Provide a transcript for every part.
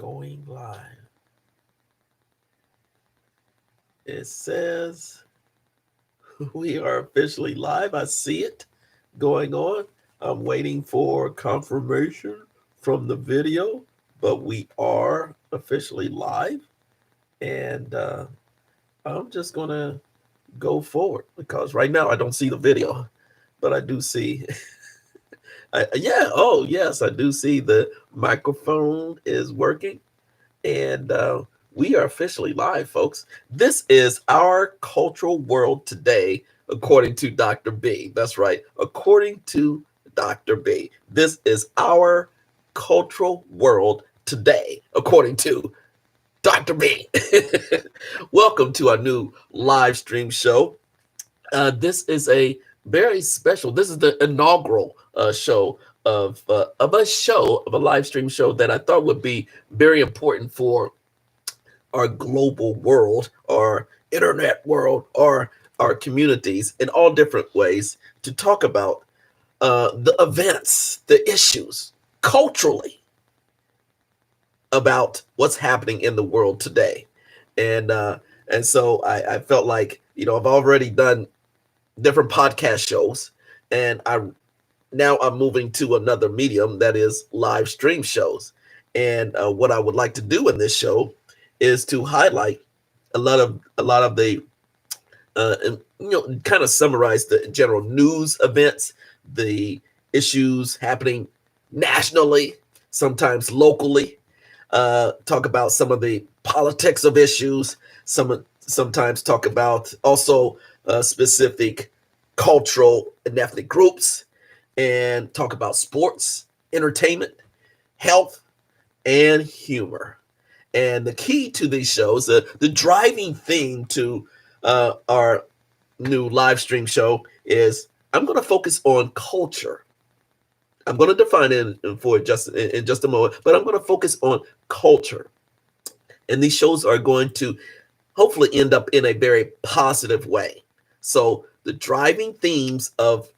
going live. It says we are officially live. I see it going on. I'm waiting for confirmation from the video, but we are officially live. And I'm just going to go forward because right now I don't see the video, but I do see. Yeah, oh, yes, I do see the microphone is working. And we are officially live, folks. This is our cultural world today, according to Dr. B. That's right, according to Dr. B. This is our cultural world today, according to Dr. B. Welcome to our new live stream show. This is a very special. This is the inaugural show of a live stream show that I thought would be very important for our global world, our internet world, or our communities in all different ways to talk about the events, the issues, culturally about what's happening in the world today, and so I felt like I've already done different podcast shows, and I'm moving to another medium that is live stream shows. And what I would like to do in this show is to highlight a lot of the kind of summarize the general news events, the issues happening nationally, sometimes locally. Talk about some of the politics of issues. Sometimes talk about also specific cultural and ethnic groups, and talk about sports, entertainment, health, and humor. And the key to these shows, the driving theme to our new live stream show is I'm going to focus on culture. I'm going to define it in just a moment, but I'm going to focus on culture. And these shows are going to hopefully end up in a very positive way. So the driving themes of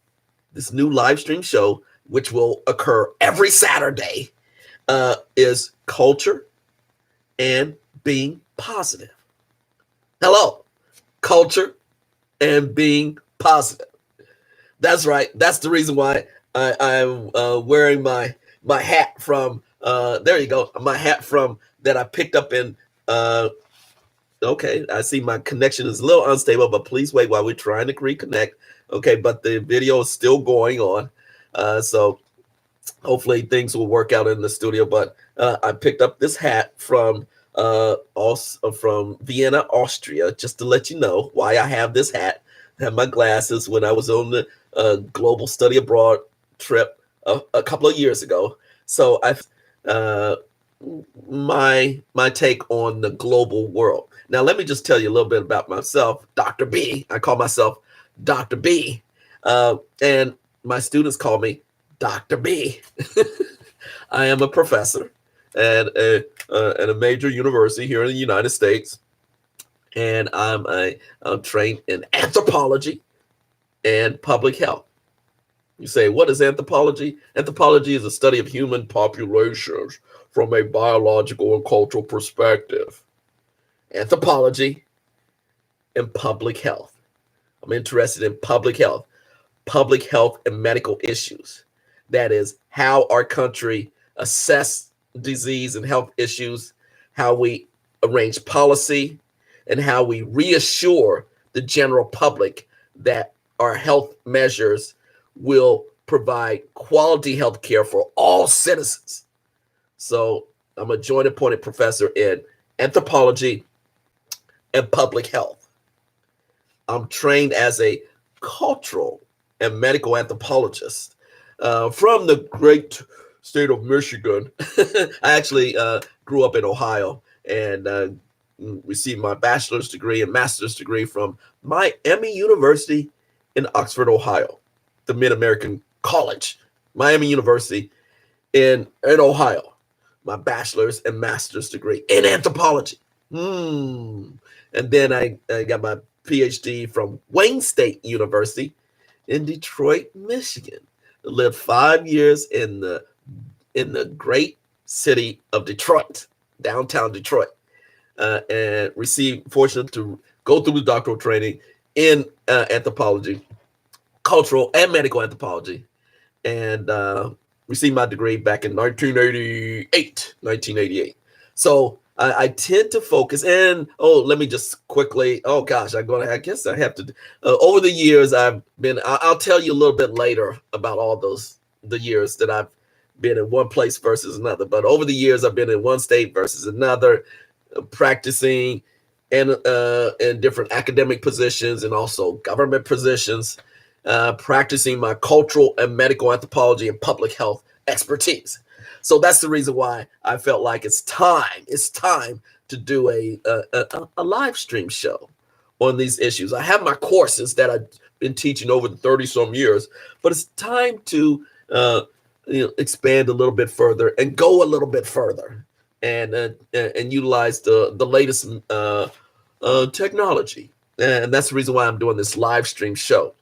this new live stream show, which will occur every Saturday, is culture and being positive. Hello, culture and being positive. That's right. That's the reason why I'm wearing my hat from. There you go. My hat from that I picked up in. Okay, I see my connection is a little unstable, but please wait while we're trying to reconnect. Okay, but the video is still going on, so hopefully things will work out in the studio. But I picked up this hat from also from Vienna, Austria, just to let you know why I have this hat. I had my glasses when I was on the global study abroad trip a couple of years ago. So my take on the global world. Now, let me just tell you a little bit about myself, Dr. B. I call myself Dr. B, and my students call me Dr. B. I am a professor at a major university here in the United States, and I'm trained in anthropology and public health. You say, what is anthropology? Anthropology is a study of human populations from a biological and cultural perspective. Anthropology and public health. I'm interested in public health and medical issues. That is how our country assess disease and health issues, how we arrange policy, and how we reassure the general public that our health measures will provide quality health care for all citizens. So I'm a joint appointed professor in anthropology and public health. I'm trained as a cultural and medical anthropologist from the great state of Michigan. I actually grew up in Ohio and received my bachelor's degree and master's degree from Miami University in Oxford, Ohio, the Mid-American College, Miami University in Ohio. My bachelor's and master's degree in anthropology. And then I got my PhD from Wayne State University in Detroit, Michigan. I lived 5 years in the great city of Detroit. downtown Detroit, and fortunate to go through the doctoral training in anthropology, cultural and medical anthropology, and received my degree back in 1988. 1988. So I tend to focus, and let me just quickly. Oh gosh, I guess I have to. Over the years, I've been. I'll tell you a little bit later about all the years that I've been in one place versus another. But over the years, I've been in one state versus another, practicing and in different academic positions and also government positions, practicing my cultural and medical anthropology and public health expertise. So that's the reason why I felt like it's time. It's time to do a live stream show on these issues. I have my courses that I've been teaching over the 30 some years, but it's time to expand a little bit further and go a little bit further and utilize the latest technology. And that's the reason why I'm doing this live stream show.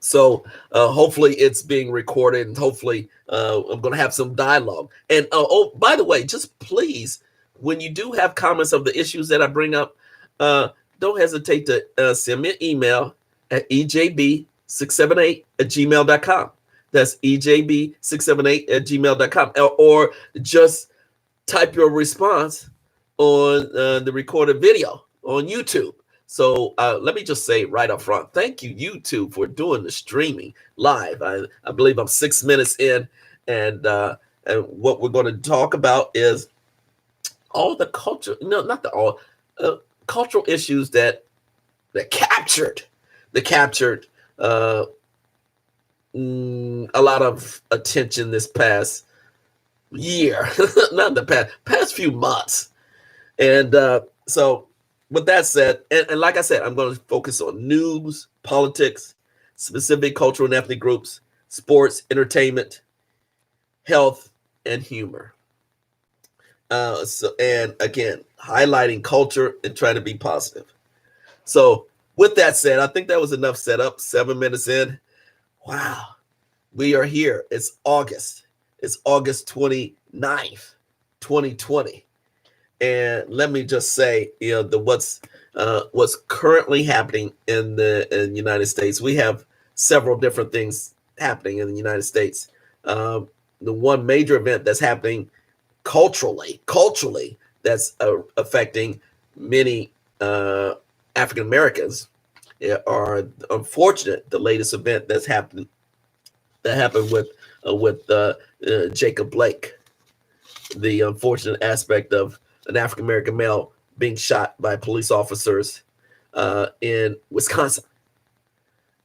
So hopefully it's being recorded, and hopefully I'm going to have some dialogue. And by the way, just please, when you do have comments of the issues that I bring up, don't hesitate to send me an email at ejb678@gmail.com. That's ejb678@gmail.com, or just type your response on the recorded video on YouTube. So let me just say right up front, thank you, YouTube, for doing the streaming live. I believe I'm 6 minutes in, and what we're going to talk about is all the culture, no, not the all, cultural issues that captured a lot of attention this past year, not the past few months. And so with that said, and like I said, I'm going to focus on news, politics, specific cultural and ethnic groups, sports, entertainment, health, and humor. And again, highlighting culture and trying to be positive. So with that said, I think that was enough setup. 7 minutes in. Wow. We are here. It's August. It's August 29th, 2020. And let me just say, what's currently happening in the United States. We have several different things happening in the United States. The one major event that's happening culturally, that's affecting many African Americans are unfortunate. The latest event that happened with Jacob Blake, the unfortunate aspect of an African American male being shot by police officers in Wisconsin,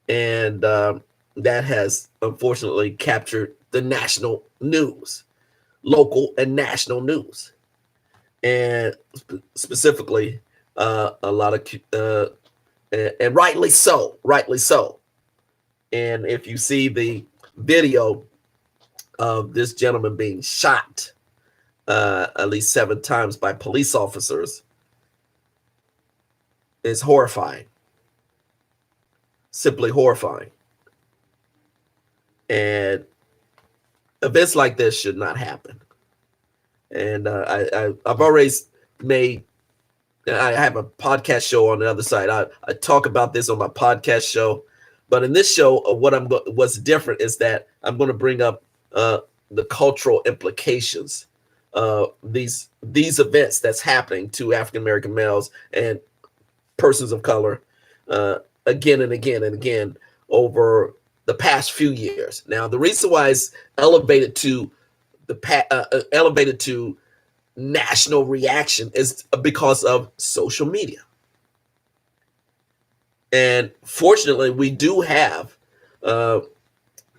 and that has unfortunately captured the national news, local and national news, and specifically a lot of and rightly so. And if you see the video of this gentleman being shot at least 7 times by police officers, is horrifying, simply horrifying. And events like this should not happen. And I've already I have a podcast show on the other side. I talk about this on my podcast show, but in this show, what's different is that I'm going to bring up the cultural implications of these events that's happening to African American males and persons of color again and again and again over the past few years. Now, the reason why it's elevated to national reaction is because of social media. And fortunately, we do have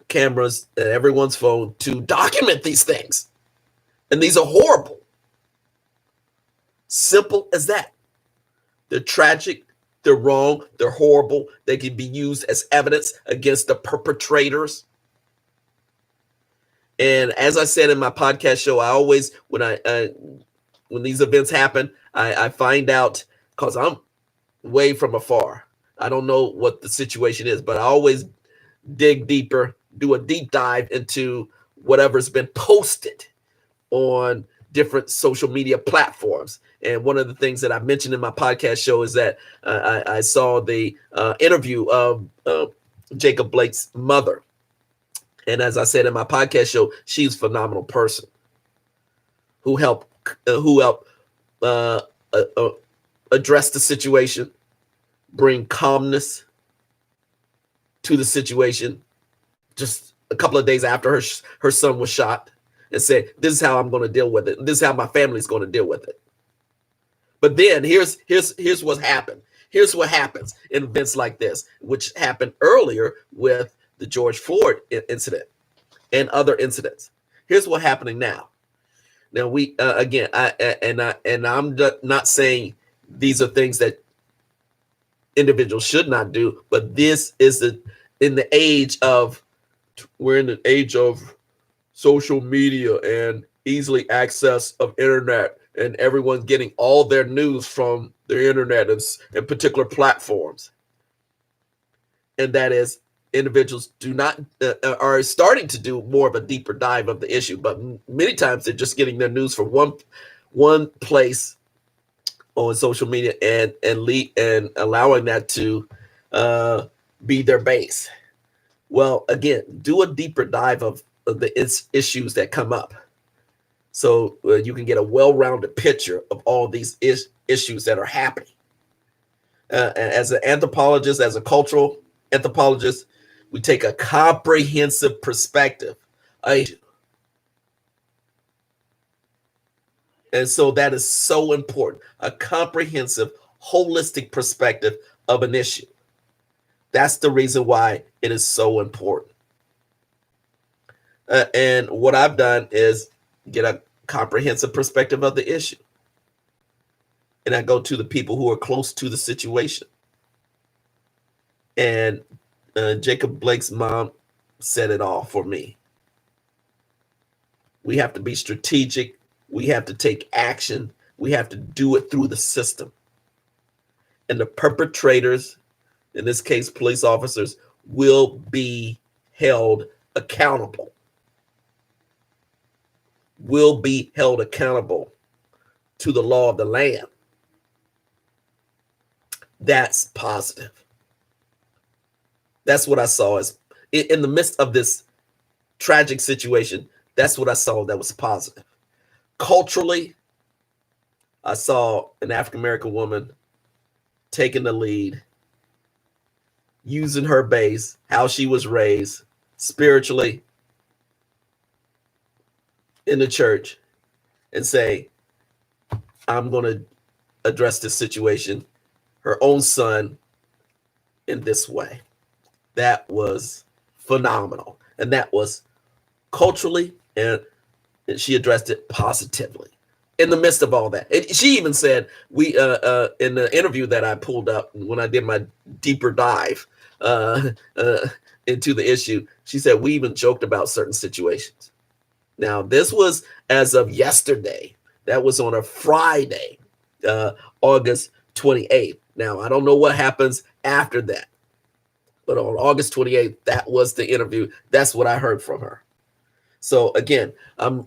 cameras in everyone's phone to document these things. And these are horrible. Simple as that. They're tragic, they're wrong, they're horrible. They can be used as evidence against the perpetrators. And as I said in my podcast show, I always, when these events happen, I find out, because I'm way from afar. I don't know what the situation is, but I always dig deeper, do a deep dive into whatever's been posted on different social media platforms. And one of the things that I mentioned in my podcast show is that I saw the interview of Jacob Blake's mother. And as I said in my podcast show, she's a phenomenal person who helped uh, address the situation, bring calmness to the situation. Just a couple of days after her son was shot, and said, "This is how I'm going to deal with it. This is how my family's going to deal with it." But then here's what happened. Here's what happens in events like this, which happened earlier with the George Floyd incident and other incidents. Here's what's happening now. Now we again, I'm not saying these are things that individuals should not do, but this is we're in the age of social media and easily access of internet, and everyone's getting all their news from the internet and particular platforms. And that is, individuals are starting to do more of a deeper dive of the issue, but many times they're just getting their news from one place on social media and allowing that to be their base. Well, again, do a deeper dive of the issues that come up, so you can get a well-rounded picture of all these issues that are happening. As an anthropologist, as a cultural anthropologist, we take a comprehensive perspective. And so that is so important, a comprehensive, holistic perspective of an issue. That's the reason why it is so important. And what I've done is get a comprehensive perspective of the issue. And I go to the people who are close to the situation. And Jacob Blake's mom said it all for me. We have to be strategic. We have to take action. We have to do it through the system. And the perpetrators, in this case, police officers, will be held accountable. Will be held accountable to the law of the land. That's positive. That's what I saw as in the midst of this tragic situation. That's what I saw that was positive. Culturally, I saw an African American woman taking the lead, using her base, how she was raised spiritually in the church, and say, I'm going to address this situation, her own son, in this way. That was phenomenal. And that was culturally, and she addressed it positively in the midst of all that. And she even said, we in the interview that I pulled up when I did my deeper dive into the issue, she said, we even joked about certain situations. Now, this was as of yesterday. That was on a Friday, August 28th. Now, I don't know what happens after that, but on August 28th, that was the interview. That's what I heard from her. So again, I'm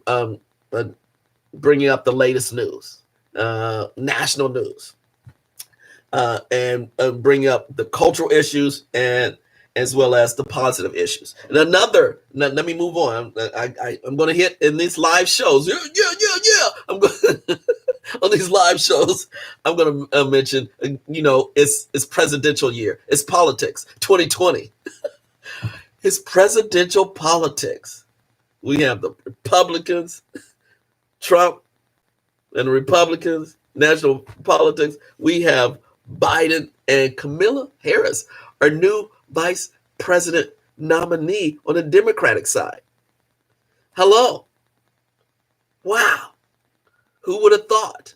bringing up the latest news, national news, and bring up the cultural issues and as well as the positive issues. And let me move on. I'm going to hit in these live shows. Yeah. I'm going on these live shows. I'm going to mention, it's presidential year. It's politics, 2020. It's presidential politics. We have the Republicans, Trump, and the Republicans, national politics. We have Biden and Kamala Harris, our new vice president nominee on the Democratic side. Hello. Wow. Who would have thought?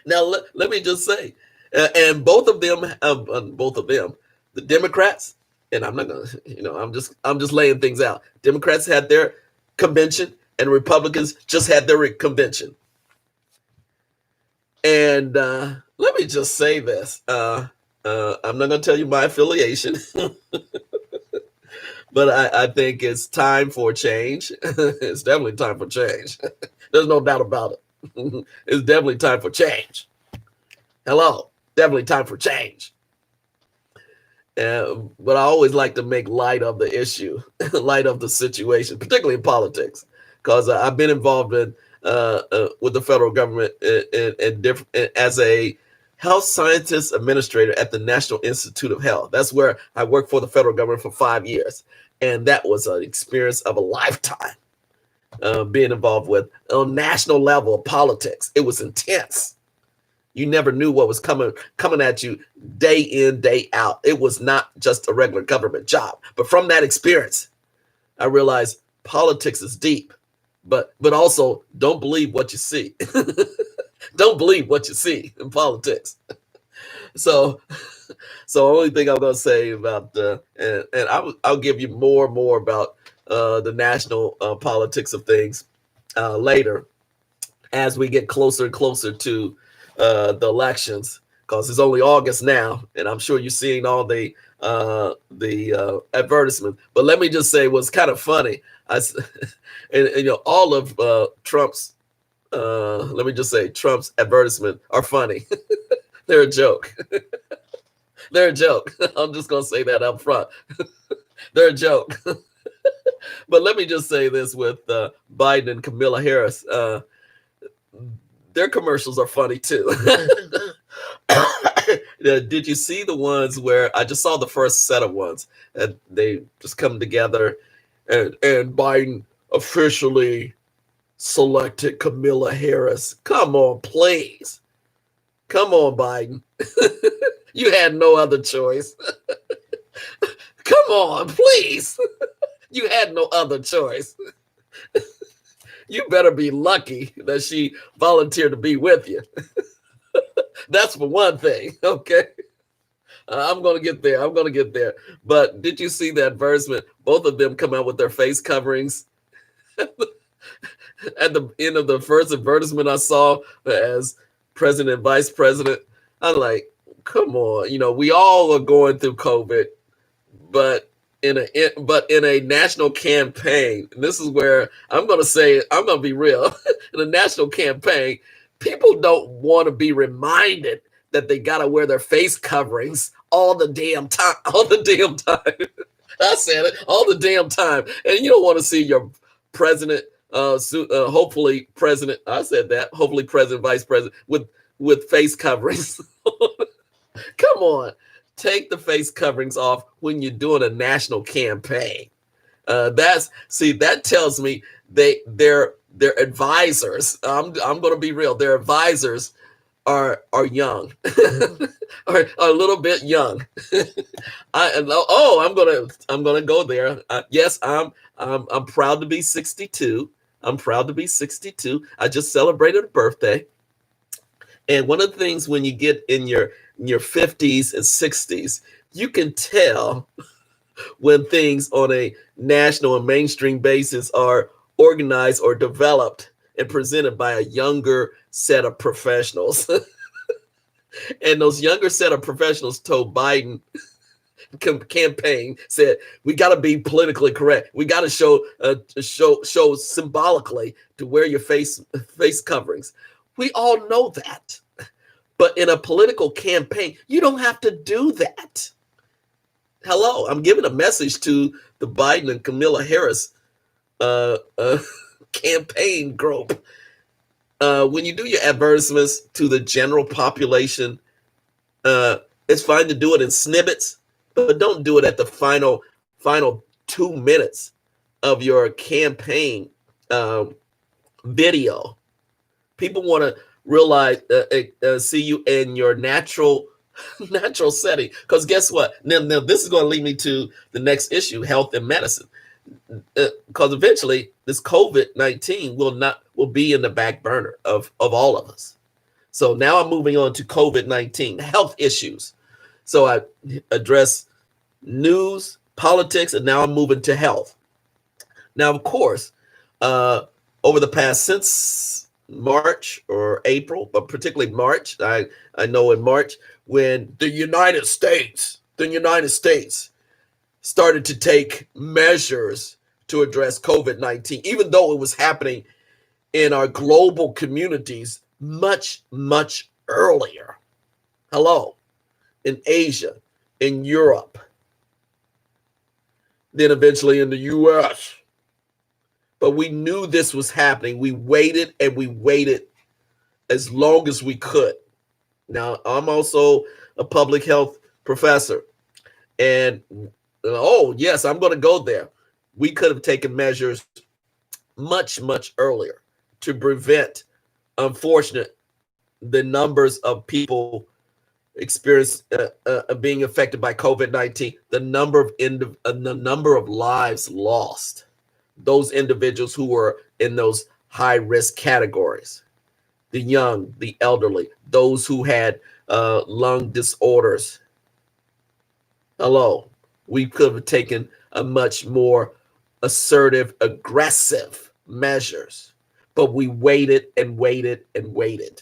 Now, let me just say, and both of them, the Democrats, and I'm not going to, I'm just laying things out. Democrats had their convention and Republicans just had their convention. And let me just say this. I'm not going to tell you my affiliation, but I think it's time for change. It's definitely time for change. There's no doubt about it. It's definitely time for change. Hello, definitely time for change. But I always like to make light of the issue, light of the situation, particularly in politics, because I've been involved in with the federal government in different as a health scientist administrator at the National Institute of Health. That's where I worked for the federal government for 5 years, and that was an experience of a lifetime. Being involved with on national level of politics, it was intense. You never knew what was coming at you day in, day out. It was not just a regular government job. But from that experience, I realized politics is deep. But also don't believe what you see. Don't believe what you see in politics. So only thing I'm gonna say about and I'll give you more about the national politics of things later as we get closer and closer to the elections, because it's only August now, and I'm sure you're seeing all the advertisement. But let me just say what's kind of funny. And all of Trump's let me just say Trump's advertisement are funny. They're a joke. They're a joke. I'm just gonna say that up front. They're a joke. But let me just say this with Biden and Kamala Harris. Their commercials are funny too. Did you see the ones where I just saw the first set of ones and they just come together and Biden officially selected Kamala Harris? Come on, please. Come on, Biden. You had no other choice. Come on, please. You had no other choice. You better be lucky that she volunteered to be with you. That's for one thing, okay? I'm going to get there. But did you see the advertisement? Both of them come out with their face coverings. At the end of the first advertisement I saw as president and vice president, I'm like, come on. We all are going through COVID, but in a national campaign, and this is where I'm going to be real. In a national campaign, people don't want to be reminded that they got to wear their face coverings all the damn time. I said it, all the damn time. And you don't want to see your president, hopefully president, I said that, hopefully president, vice president with face coverings. Come on. Take the face coverings off when you're doing a national campaign. That tells me their advisors. I'm going to be real. Their advisors are young, are a little bit young. I'm gonna go there. Yes, I'm proud to be 62. I'm proud to be 62. I just celebrated a birthday. And one of the things when you get in your 50s and 60s, you can tell when things on a national and mainstream basis are organized or developed and presented by a younger set of professionals. And those younger set of professionals told Biden campaign, said, we got to be politically correct. We got to show symbolically to wear your face coverings. We all know that. But in a political campaign, you don't have to do that. Hello, I'm giving a message to the Biden and Kamala Harris campaign group. When you do your advertisements to the general population, it's fine to do it in snippets, but don't do it at the final 2 minutes of your campaign video. People want to realize, see you in your natural setting. Because guess what? Now this is going to lead me to the next issue: health and medicine. Because eventually this COVID-19 will be in the back burner of all of us. So now I'm moving on to COVID-19 health issues. So I address news, politics, and now I'm moving to health. Now, of course, over the past since March or April, but particularly March, I know in March, when the United States started to take measures to address COVID-19, even though it was happening in our global communities much, much earlier. Hello, in Asia, in Europe, then eventually in the US. But we knew this was happening. We waited and we waited as long as we could. Now, I'm also a public health professor. And oh, yes, I'm going to go there. We could have taken measures much, much earlier to prevent, unfortunate, the numbers of people experience being affected by COVID-19, the number of lives lost, those individuals who were in those high risk categories, the young, the elderly, those who had lung disorders. Hello, we could have taken a much more assertive, aggressive measures, but we waited and waited and waited.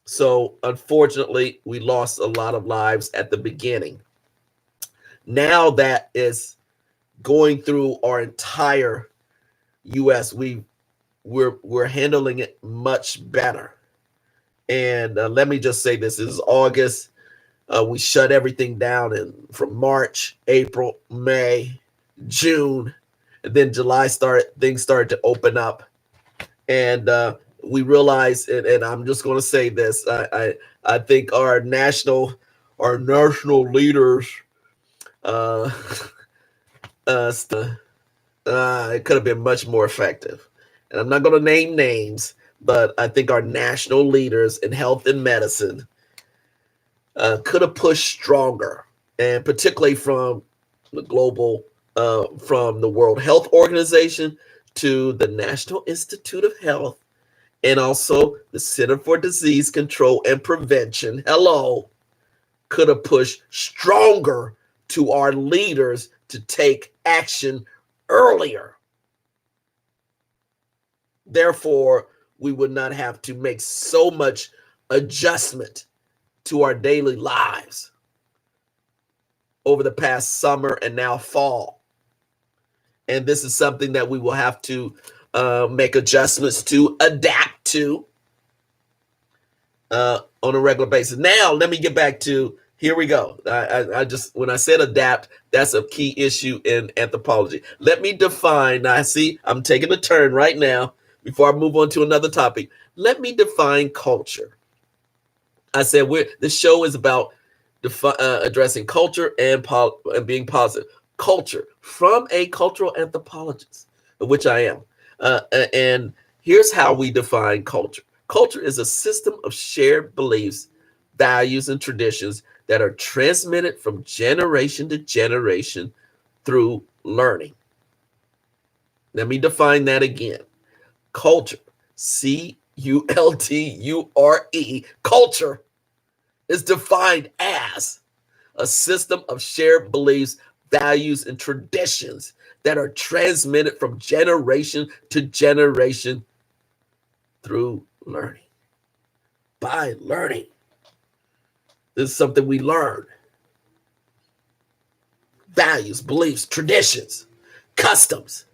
So unfortunately, we lost a lot of lives at the beginning. Now that is going through our entire U.S., we're handling it much better. And let me just say this is August. We shut everything down from March, April, May, June, and then July things started to open up. And we realized, and I'm just going to say this, I think our national leaders, it could have been much more effective. And I'm not going to name names, but I think our national leaders in health and medicine could have pushed stronger, and particularly from the global, from the World Health Organization to the National Institute of Health, and also the Center for Disease Control and Prevention. Hello, could have pushed stronger to our leaders to take action earlier. Therefore, we would not have to make so much adjustment to our daily lives over the past summer and now fall. And this is something that we will have to make adjustments to, adapt to on a regular basis. Now, let me get back to, here we go. I just, when I said adapt, that's a key issue in anthropology. Let me define, I see I'm taking a turn right now before I move on to another topic. Let me define culture. I said the show is about addressing culture and being positive. Culture from a cultural anthropologist, which I am. And here's how we define culture. Culture is a system of shared beliefs, values, and traditions that are transmitted from generation to generation through learning. Let me define that again. Culture, C-U-L-T-U-R-E, culture is defined as a system of shared beliefs, values, and traditions that are transmitted from generation to generation through learning. By learning. This is something we learn. Values, beliefs, traditions, customs.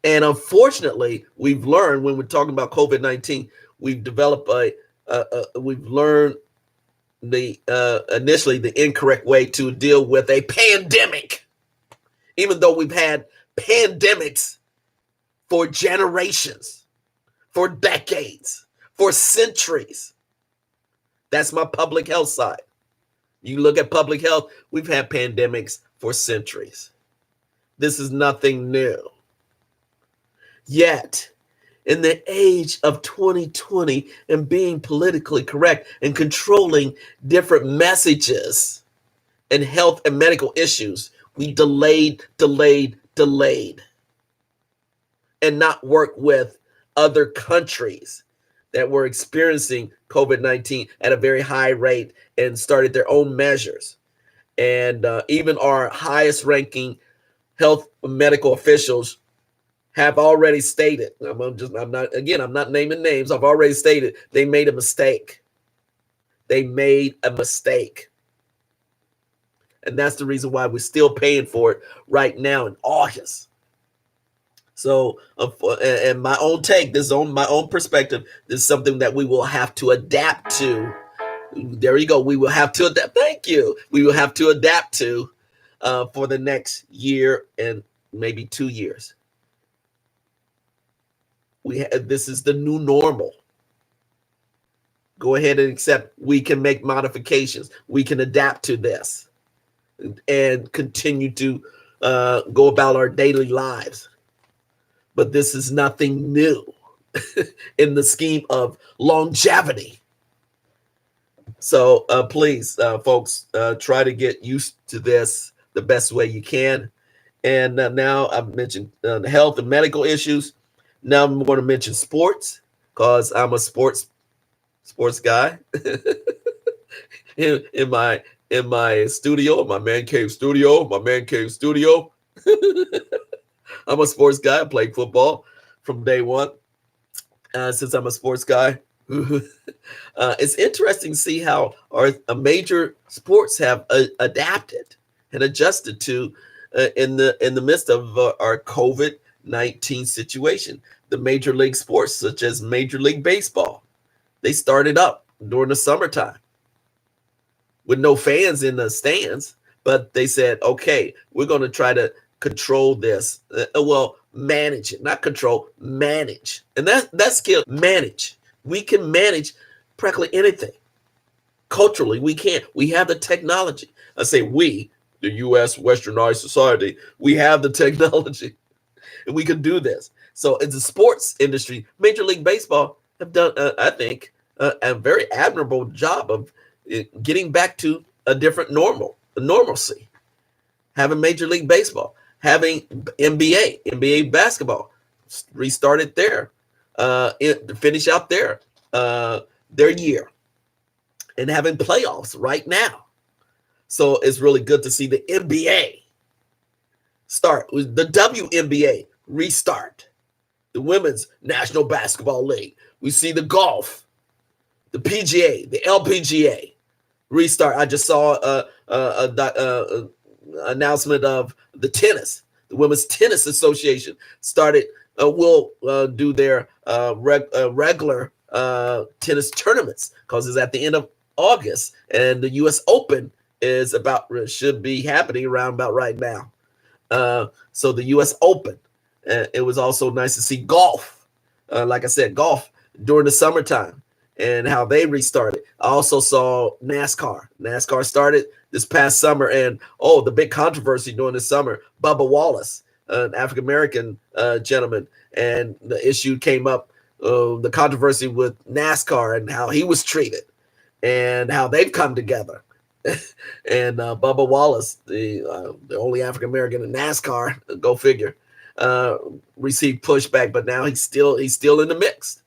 And unfortunately, we've learned when we're talking about COVID-19, we've developed we've learned initially the incorrect way to deal with a pandemic, even though we've had pandemics for generations, for decades, for centuries. That's my public health side. You look at public health, we've had pandemics for centuries. This is nothing new. Yet, in the age of 2020 and being politically correct and controlling different messages and health and medical issues, we delayed, and not work with other countries that were experiencing COVID-19 at a very high rate and started their own measures. And even our highest ranking health medical officials have already stated, I'm not naming names, I've already stated they made a mistake. They made a mistake. And that's the reason why we're still paying for it right now in August. So, and my own take, this is on my own perspective, this is something that we will have to adapt to. There you go. We will have to adapt. Thank you. We will have to adapt to for the next year and maybe 2 years. This is the new normal. Go ahead and accept. We can make modifications. We can adapt to this and continue to go about our daily lives. But this is nothing new in the scheme of longevity. So please, folks, try to get used to this the best way you can. And now I've mentioned the health and medical issues. Now I'm going to mention sports because I'm a sports guy in my studio, my man cave studio. I'm a sports guy. I played football from day one. Since I'm a sports guy, it's interesting to see how our major sports have adapted and adjusted to in the midst of our COVID-19 situation. The major league sports, such as Major League Baseball, they started up during the summertime with no fans in the stands, but they said, okay, we're going to try to control this. Manage it, not control, manage. And that's skill, manage. We can manage practically anything. Culturally, we can. We have the technology. I say we, the U.S. Westernized society, we have the technology and we can do this. So in the sports industry, Major League Baseball have done, I think, a very admirable job of getting back to a different normalcy. Having Major League Baseball, having NBA basketball restarted there, finish out their year, and having playoffs right now. So it's really good to see the NBA start, the WNBA restart, the Women's National Basketball League. We see the golf, the PGA, the LPGA restart. I just saw a announcement of the tennis. The Women's Tennis Association started will do their regular tennis tournaments because it's at the end of August, and the U.S. Open is should be happening around about right now. So the U.S. Open. It was also nice to see golf. Like I said, golf during the summertime and how they restarted. I also saw NASCAR. NASCAR started this past summer, and the big controversy during the summer, Bubba Wallace, an African-American gentleman, and the issue came up, the controversy with NASCAR and how he was treated and how they've come together. And Bubba Wallace, the only African-American in NASCAR, go figure, received pushback, but now he's still in the mix.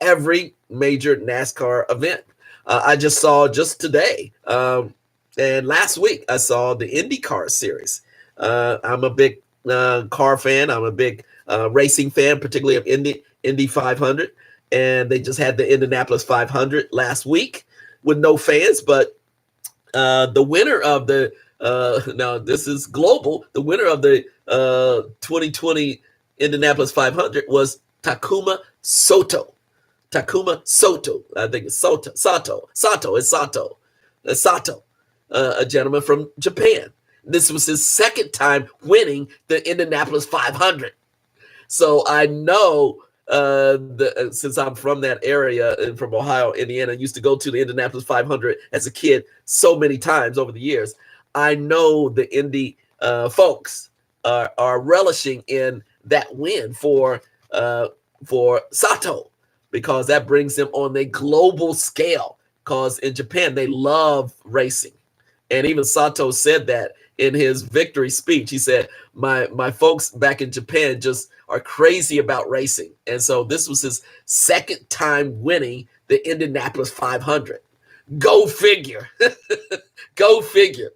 Every major NASCAR event. I just saw just today, and last week I saw the IndyCar series. I'm a big car fan. I'm a big racing fan, particularly of Indy 500. And they just had the Indianapolis 500 last week with no fans. But the winner of the now this is global. The winner of the 2020 Indianapolis 500 was Takuma Sato. I think it's Sato. Sato, a gentleman from Japan. This was his second time winning the Indianapolis 500. So I know, since I'm from that area and from Ohio, Indiana, I used to go to the Indianapolis 500 as a kid so many times over the years. I know the Indy folks are relishing in that win for Sato, because that brings them on a global scale. Because in Japan, they love racing. And even Sato said that in his victory speech. He said, my folks back in Japan just are crazy about racing. And so this was his second time winning the Indianapolis 500. Go figure. Go figure.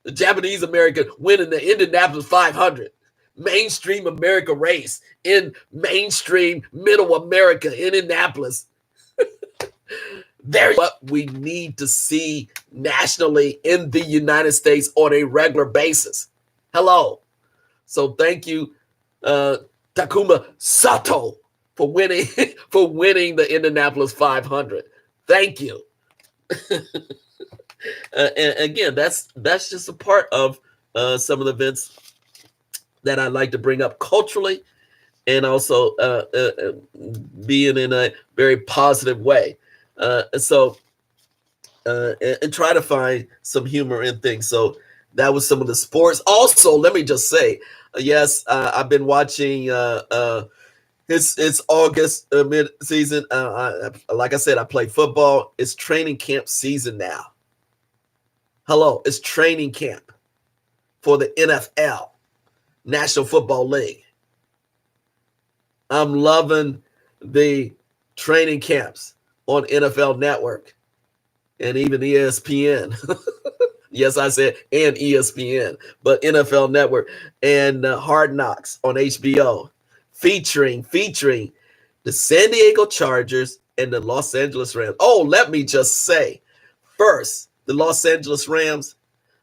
The Japanese American winning the Indianapolis 500. Mainstream America race in mainstream middle America, Indianapolis. There, what we need to see nationally in the United States on a regular basis. Hello. So thank you, Takuma Sato, for winning for winning the Indianapolis 500. Thank you. And again, that's just a part of some of the events that I like to bring up culturally, and also being in a very positive way. So and try to find some humor in things. So that was some of the sports. Also, let me just say, yes, I've been watching. It's August mid season. Like I said, I play football. It's training camp season now. Hello, it's training camp for the NFL, National Football League. I'm loving the training camps on NFL Network and even ESPN. Yes, I said and ESPN, but NFL Network and Hard Knocks on HBO, featuring the San Diego Chargers and the Los Angeles Rams. Oh, let me just say, first, the Los Angeles Rams,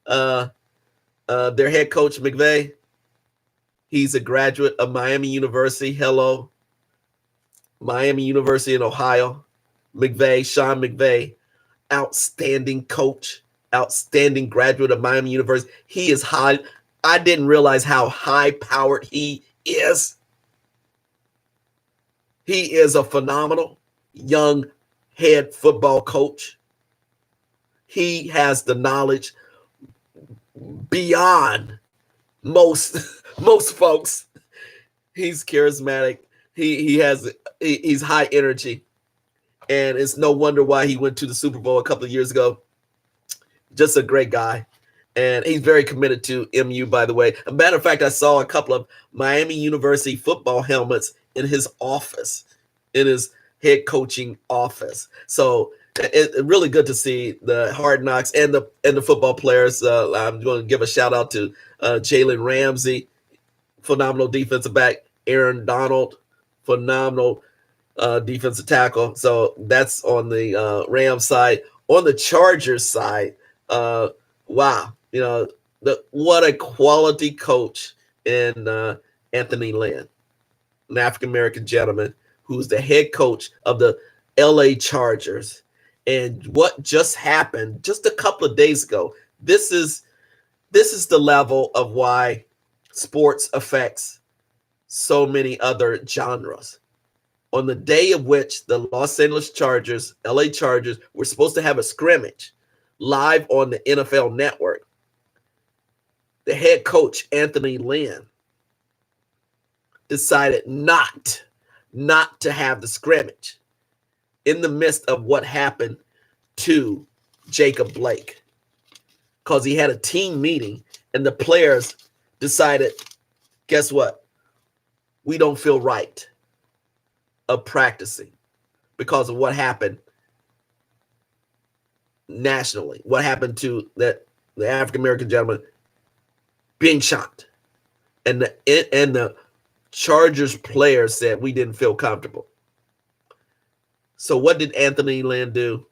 their head coach McVay, he's a graduate of Miami University. Hello, Miami University in Ohio. Sean McVay, outstanding coach, outstanding graduate of Miami University. He is high. I didn't realize how high powered he is. He is a phenomenal young head football coach. He has the knowledge beyond most folks. He's charismatic. He's high energy, and it's no wonder why he went to the Super Bowl a couple of years ago. Just a great guy, and he's very committed to MU, by the way. As a matter of fact, I saw a couple of Miami University football helmets in his office, in his head coaching office. So it's really good to see the Hard Knocks and the football players. I'm going to give a shout out to Jalen Ramsey, phenomenal defensive back. Aaron Donald, phenomenal defensive tackle. So that's on the Rams side. On the Chargers side, wow, what a quality coach in Anthony Lynn, an African American gentleman who's the head coach of the LA Chargers. And what just happened just a couple of days ago, this is the level of why sports affects so many other genres. On the day of which the Los Angeles Chargers, LA Chargers, were supposed to have a scrimmage live on the NFL Network, the head coach, Anthony Lynn, decided not to have the scrimmage in the midst of what happened to Jacob Blake, because he had a team meeting and the players decided, guess what? We don't feel right of practicing because of what happened nationally, what happened to the African American gentleman being shot, and the Chargers players said we didn't feel comfortable. So what did Anthony Lynn do?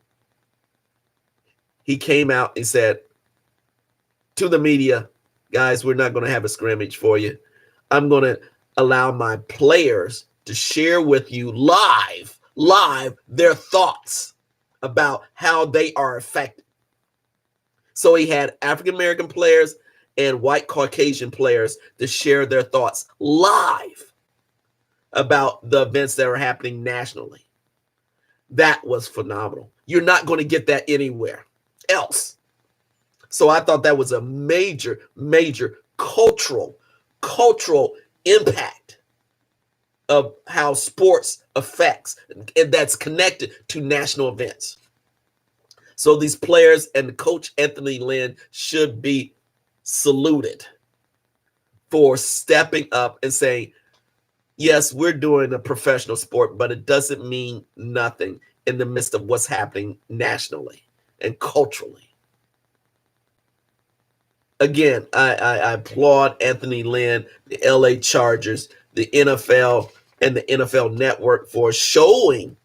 He came out and said to the media, guys, we're not going to have a scrimmage for you. I'm going to allow my players to share with you live their thoughts about how they are affected. So he had African American players and white Caucasian players to share their thoughts live about the events that are happening nationally. That was phenomenal. You're not going to get that anywhere else. So I thought that was a major cultural impact of how sports affects, and that's connected to national events. So these players and Coach Anthony Lynn should be saluted for stepping up and saying, yes, we're doing a professional sport, but it doesn't mean nothing in the midst of what's happening nationally and culturally. Again, I applaud Anthony Lynn, the LA Chargers, the NFL, and the NFL Network for showing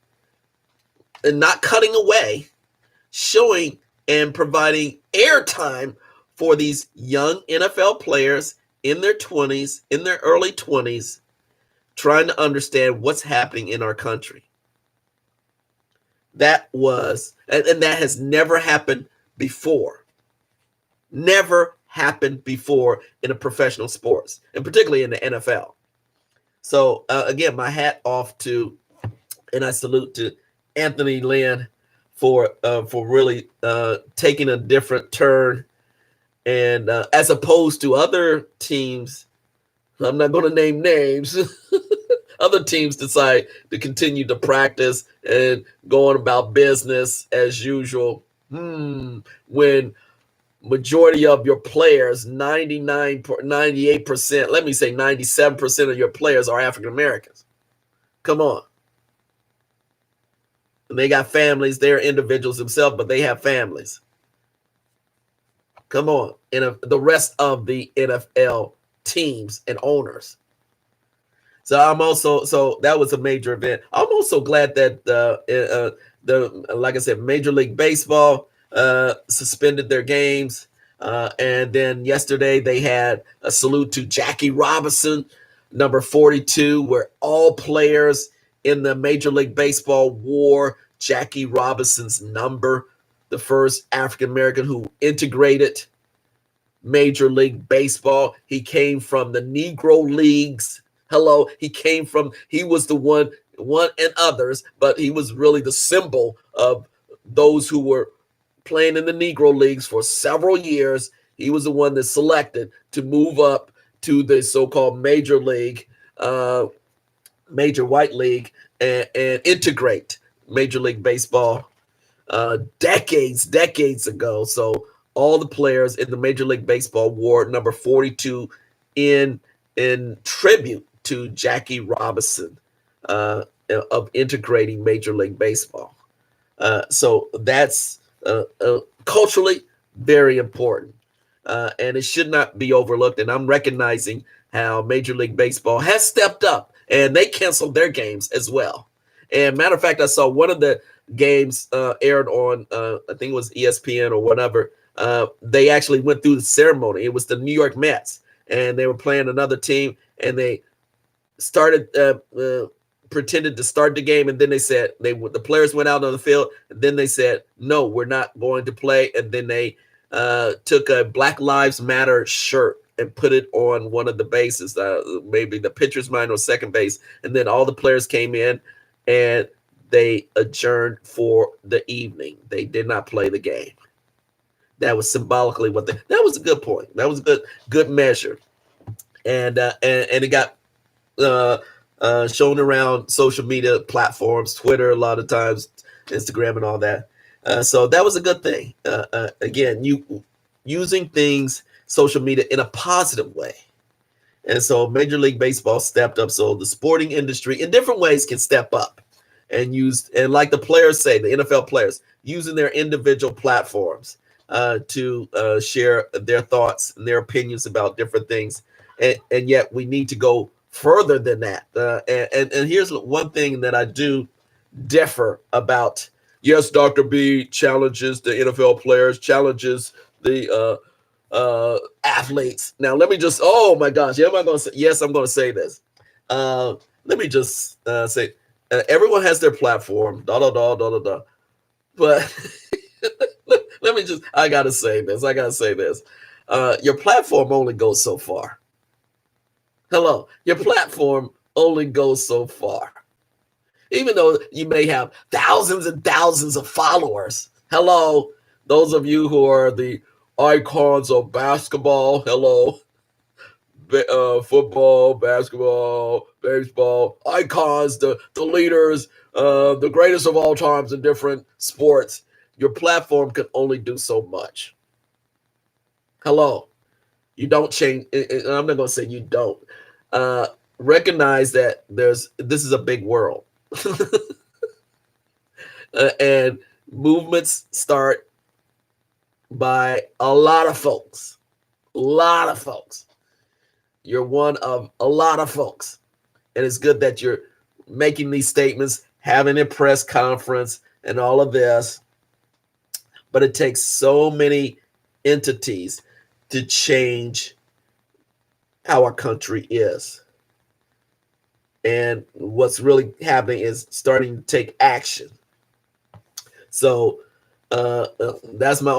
and not cutting away, showing and providing airtime for these young NFL players in their 20s, in their early 20s, trying to understand what's happening in our country. That was, and that has never happened before. Never happened before in a professional sports, and particularly in the NFL. So again, my hat off to, and I salute to Anthony Lynn for really taking a different turn, and as opposed to other teams, I'm not going to name names. Other teams decide to continue to practice and go on about business as usual. When majority of your players, 98%, let me say 97% of your players are African Americans. Come on. And they got families. They're individuals themselves, but they have families. Come on. And the rest of the NFL teams and owners. So so that was a major event. I'm also glad that like I said, Major League Baseball suspended their games. And then yesterday they had a salute to Jackie Robinson, number 42, where all players in the Major League Baseball wore Jackie Robinson's number, the first African American who integrated Major League Baseball. He came from the Negro Leagues. Hello, he was the one and others, but he was really the symbol of those who were playing in the Negro Leagues for several years. He was the one that selected to move up to the so-called Major League, Major White League, and integrate Major League Baseball decades ago. So all the players in the Major League Baseball wore number 42 in tribute to Jackie Robinson of integrating Major League Baseball. So that's culturally very important, and it should not be overlooked. And I'm recognizing how Major League Baseball has stepped up, and they canceled their games as well. And matter of fact, I saw one of the games aired on, I think it was ESPN or whatever. They actually went through the ceremony. It was the New York Mets, and they were playing another team, and they started pretended to start the game, and then they said the players went out on the field, and then they said, no, we're not going to play. And then they took a Black Lives Matter shirt and put it on one of the bases, maybe the pitcher's mound or second base, and then all the players came in and they adjourned for the evening. They did not play the game. That was symbolically that was a good point. That was a good measure, and it got shown around social media platforms, Twitter, a lot of times, Instagram, and all that. So that was a good thing. Again, using things, social media, in a positive way. And so Major League Baseball stepped up. So the sporting industry in different ways can step up and use, and like the players say, the NFL players, using their individual platforms to share their thoughts and their opinions about different things. And yet we need to go further than that. And here's one thing that I do differ about. Yes, Dr. B challenges the NFL players, challenges the athletes. Now, let me just, oh my gosh, am I going to say, yes, I'm going to say this. Let me just say, everyone has their platform, but let me just, I got to say this. Your platform only goes so far. Hello, your platform only goes so far. Even though you may have thousands and thousands of followers. Hello, those of you who are the icons of basketball. Hello, football, basketball, baseball, icons, the leaders, the greatest of all times in different sports. Your platform can only do so much. Hello, you don't change. I'm not going to say you don't. Recognize that this is a big world. And movements start by a lot of folks. You're one of a lot of folks, and it's good that you're making these statements, having a press conference, and all of this, but it takes so many entities to change how our country is. And what's really happening is starting to take action. So that's my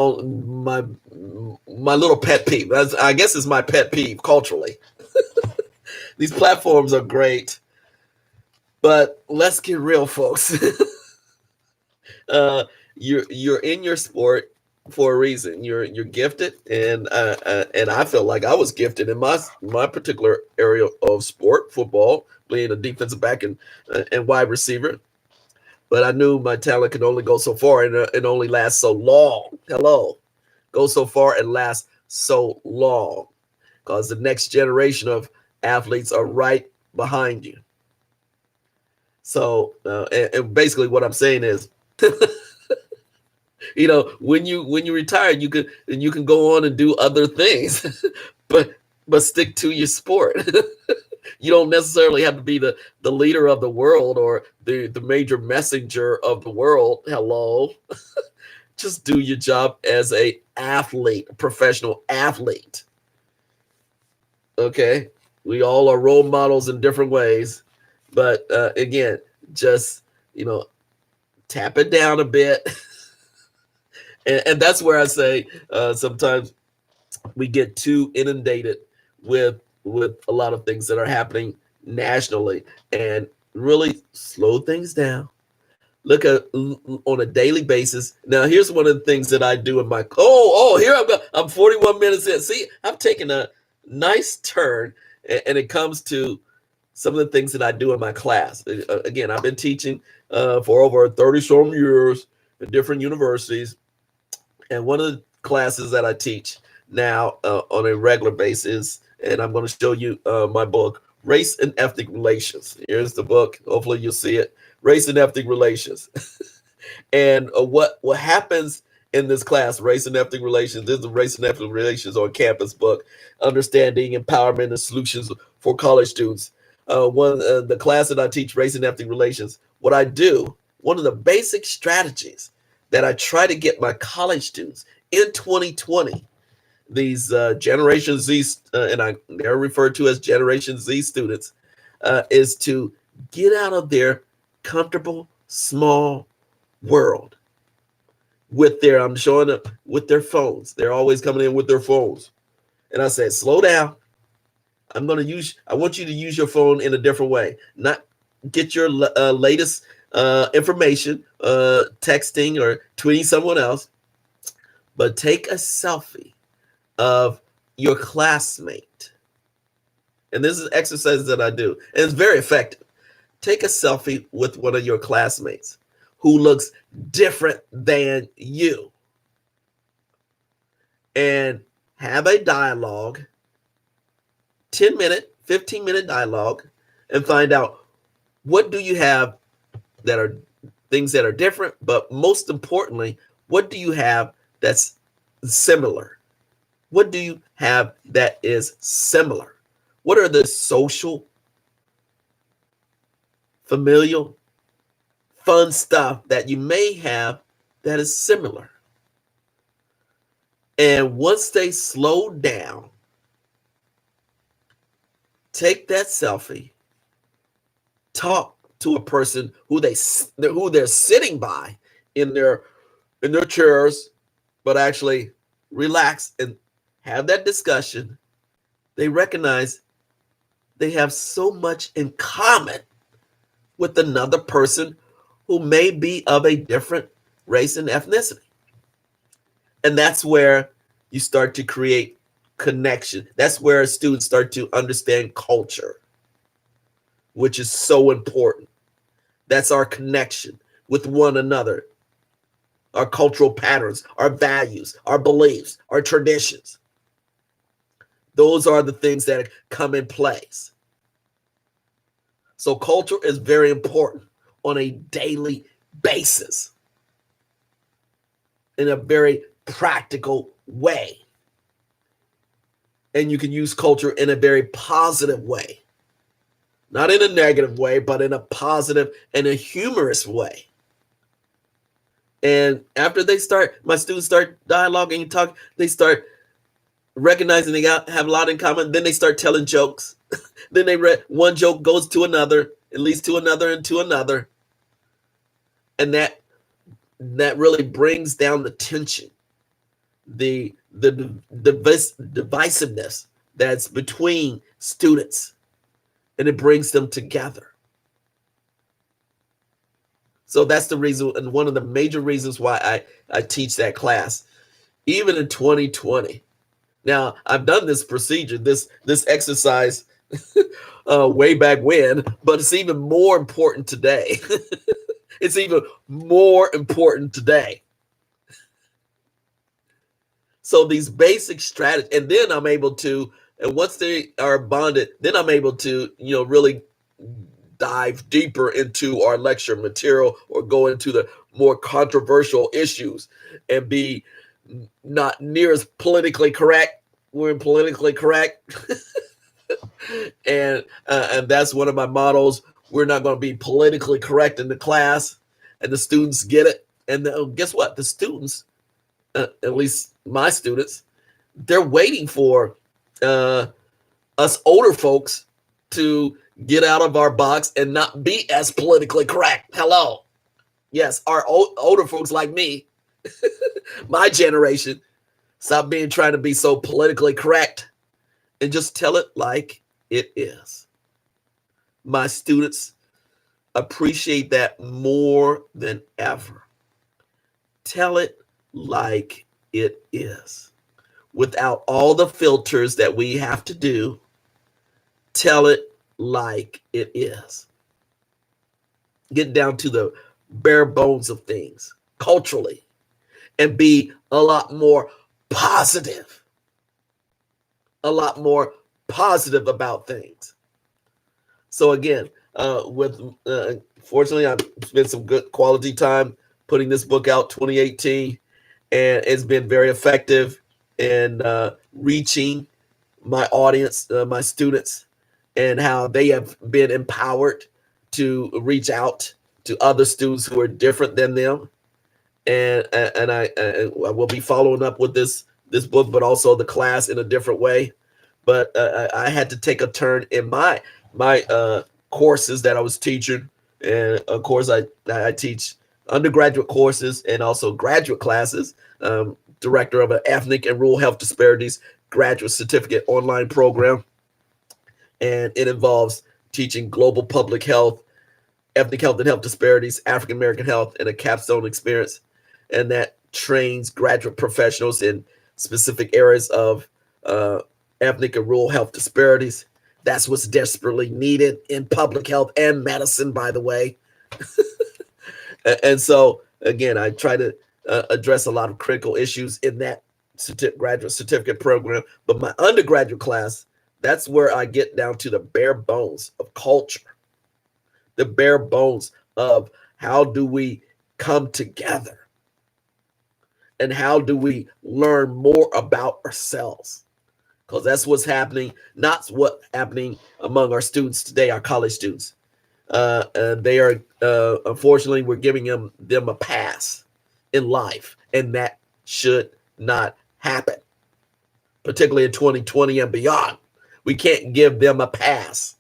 little pet peeve. I guess it's my pet peeve culturally. These platforms are great, but let's get real, folks. You're in your sport for a reason. You're gifted, and I feel like I was gifted in my particular area of sport, football, playing a defensive back and wide receiver. But I knew my talent could only go so far and only last so long. Hello, go so far and last so long, because the next generation of athletes are right behind you. So, and basically, what I'm saying is, when you retire, you can go on and do other things, but stick to your sport. You don't necessarily have to be the leader of the world or the major messenger of the world. Hello. Just do your job as a athlete, a professional athlete. Okay, we all are role models in different ways, but again, just tap it down a bit. And that's where I say sometimes we get too inundated with a lot of things that are happening nationally, and really slow things down. Look at on a daily basis. Now, here's one of the things that I do in my here I'm 41 minutes in. See, I'm taking a nice turn, and it comes to some of the things that I do in my class. Again, I've been teaching for over 30 some years at different universities. And one of the classes that I teach now on a regular basis, and I'm going to show you my book, Race and Ethnic Relations. Here's the book. Hopefully you'll see it. Race and Ethnic Relations. And what happens in this class, Race and Ethnic Relations, this is the Race and Ethnic Relations on Campus book, Understanding, Empowerment, and Solutions for College Students. The class that I teach, Race and Ethnic Relations, what I do, one of the basic strategies that I try to get my college students in 2020, these Generation Z, and they're referred to as Generation Z students, is to get out of their comfortable, small world I'm showing up with their phones. They're always coming in with their phones. And I said, slow down. I want you to use your phone in a different way, not get your latest information, texting or tweeting someone else, but take a selfie of your classmate. And this is exercises that I do, and it's very effective. Take a selfie with one of your classmates who looks different than you, and have a dialogue, 10-minute, 15-minute dialogue, and find out what do you have that are things that are different, but most importantly, what do you have that's similar? What do you have that is similar? What are the social, familial, fun stuff that you may have that is similar? And once they slow down, take that selfie, talk to a person who they're sitting by in their chairs, but actually relax and have that discussion. They recognize they have so much in common with another person who may be of a different race and ethnicity. And that's where you start to create connection. That's where students start to understand culture, which is so important. That's our connection with one another, our cultural patterns, our values, our beliefs, our traditions. Those are the things that come in place. So culture is very important on a daily basis in a very practical way. And you can use culture in a very positive way. Not in a negative way, but in a positive and a humorous way. And after my students start dialoguing and talking, they start recognizing they have a lot in common. Then they start telling jokes. Then one joke goes to another, it leads to another and to another. And that really brings down the tension, the divisiveness that's between students, and it brings them together. So that's the reason, and one of the major reasons why I teach that class, even in 2020. Now, I've done this procedure, this exercise way back when, but it's even more important today. It's even more important today. So these basic strategies, and then I'm able to, and once they are bonded, then I'm able to, really dive deeper into our lecture material or go into the more controversial issues and be not near as politically correct. We're politically correct. and that's one of my mottos. We're not going to be politically correct in the class, and the students get it. And guess what? The students, at least my students, they're waiting for us older folks to get out of our box and not be as politically correct. Hello. Yes, our older folks like me, my generation, stop trying to be so politically correct and just tell it like it is. My students appreciate that more than ever. Tell it like it is, without all the filters that we have to do. Tell it like it is. Get down to the bare bones of things culturally and be a lot more positive. A lot more positive about things. So again, fortunately, I've spent some good quality time putting this book out 2018, and it's been very effective in reaching my audience, my students, and how they have been empowered to reach out to other students who are different than them. And I will be following up with this book, but also the class in a different way. But I had to take a turn in my courses that I was teaching. And of course, I teach undergraduate courses and also graduate classes. Director of an Ethnic and Rural Health Disparities Graduate Certificate online program. And it involves teaching global public health, ethnic health and health disparities, African American health, and a capstone experience. And that trains graduate professionals in specific areas of ethnic and rural health disparities. That's what's desperately needed in public health and medicine, by the way. And so, again, I try to address a lot of critical issues in that graduate certificate program. But my undergraduate class, that's where I get down to the bare bones of culture, the bare bones of how do we come together and how do we learn more about ourselves. Because that's what's happening, not what's happening among our students today, our college students. They are, unfortunately, we're giving them a pass in life, and that should not happen, particularly in 2020 and beyond. We can't give them a pass.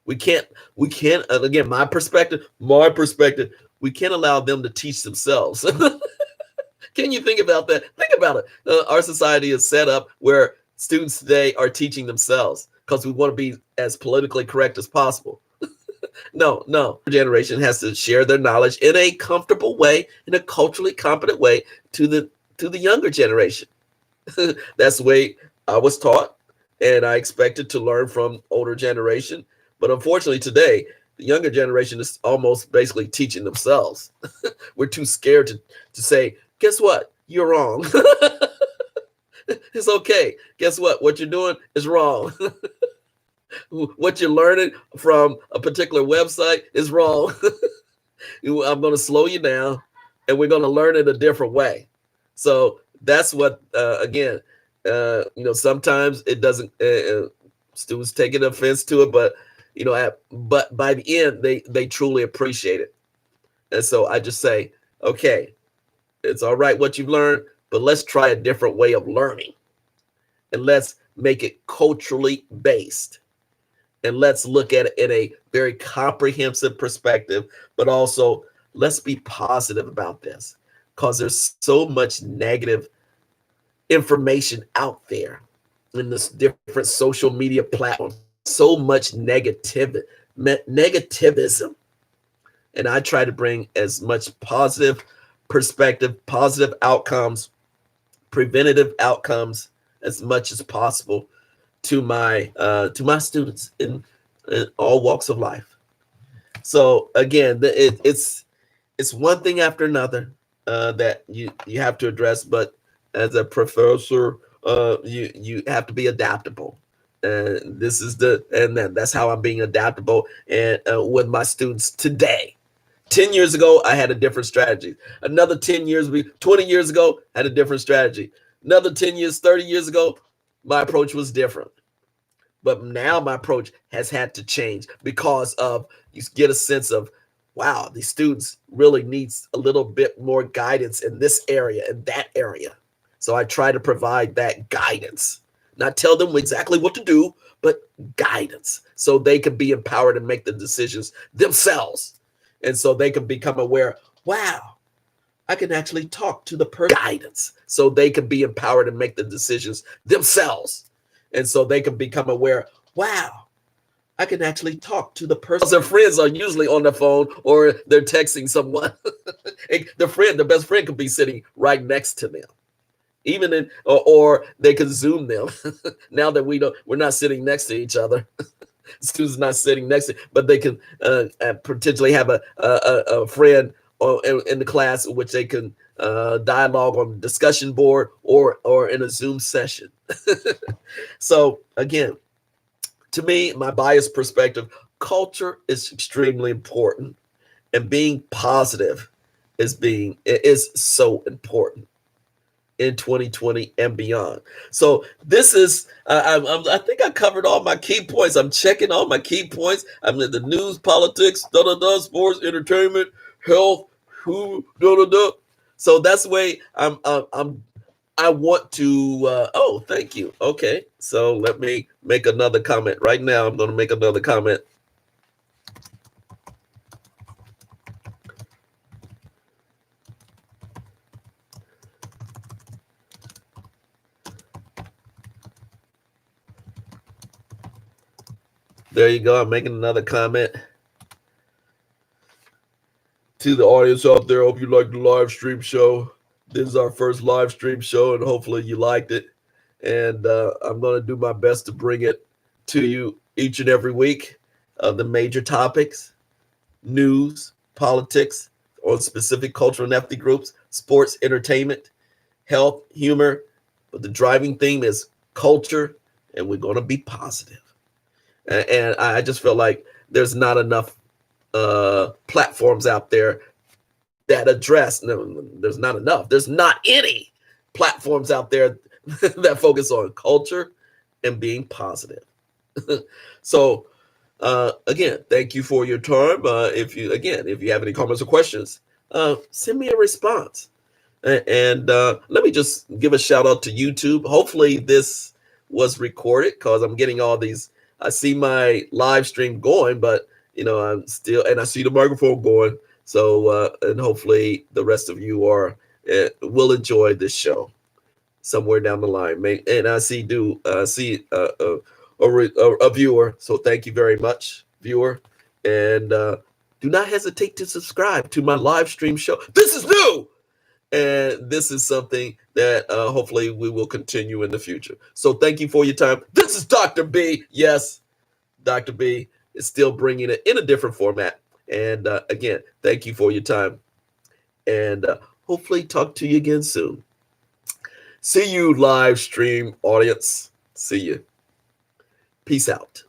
We can't, again, my perspective, we can't allow them to teach themselves. Can you think about that? Think about it. Our society is set up where students today are teaching themselves because we want to be as politically correct as possible. No. The generation has to share their knowledge in a comfortable way, in a culturally competent way to the younger generation. That's the way I was taught, and I expected to learn from older generation. But unfortunately today, the younger generation is almost basically teaching themselves. We're too scared to say, guess what? You're wrong. It's okay. Guess what? What you're doing is wrong. What you're learning from a particular website is wrong. I'm going to slow you down, and we're going to learn it a different way. So that's what, again, sometimes it doesn't, students take an offense to it, but, but by the end, they truly appreciate it. And so I just say, okay, It's all right what you've learned, but let's try a different way of learning, and let's make it culturally based. And let's look at it in a very comprehensive perspective, but also let's be positive about this, because there's so much negative information out there in this different social media platforms, so much negativism. And I try to bring as much positive perspective, positive outcomes, preventative outcomes as much as possible to my students in all walks of life. So again, it's one thing after another that you have to address. But as a professor, you have to be adaptable. This is that's how I'm being adaptable and with my students today. 10 years ago, I had a different strategy. Another 10 years, 20 years ago, I had a different strategy. Another 10 years, 30 years ago, my approach was different. But now my approach has had to change because of you get a sense of, wow, these students really needs a little bit more guidance in this area and that area. So I try to provide that guidance, not tell them exactly what to do, but guidance so they can be empowered and make the decisions themselves. And so they can become aware, wow, I can actually talk to the person. Guidance so they can be empowered and make the decisions themselves. And so they can become aware, wow, I can actually talk to the person. Their friends are usually on the phone or they're texting someone. The best friend could be sitting right next to them. Even in, or they could Zoom them. Now that we're not sitting next to each other. Students not sitting next to, but they can potentially have a friend in the class in which they can dialogue on the discussion board or in a Zoom session. So again, to me, my biased perspective, culture is extremely important, and being positive is so important in 2020 and beyond. So this is, I think I covered all my key points. I'm checking all my key points. I'm in the news, politics, sports, entertainment, health, who, So that's the way I want to, oh, thank you. Okay. So let me make another comment right now. I'm going to make another comment. There you go. I'm making another comment to the audience out there. Hope you liked the live stream show. This is our first live stream show, and hopefully you liked it. And I'm going to do my best to bring it to you each and every week. The major topics, news, politics, on specific cultural and ethnic groups, sports, entertainment, health, humor. But the driving theme is culture, and we're going to be positive. And I just feel like there's not enough platforms out there that address. No, there's not enough. There's not any platforms out there that focus on culture and being positive. So again, thank you for your time. If you have any comments or questions, send me a response. And let me just give a shout out to YouTube. Hopefully this was recorded, because I'm getting all these. I see my live stream going, but I'm still, and I see the microphone going. So and hopefully the rest of you will enjoy this show somewhere down the line. And I see a viewer. So thank you very much, viewer. And do not hesitate to subscribe to my live stream show. This is new. And this is something that hopefully we will continue in the future. So thank you for your time. This is Dr. B. Yes, Dr. B is still bringing it in a different format. And again, thank you for your time. And hopefully talk to you again soon. See you, live stream audience. See you. Peace out.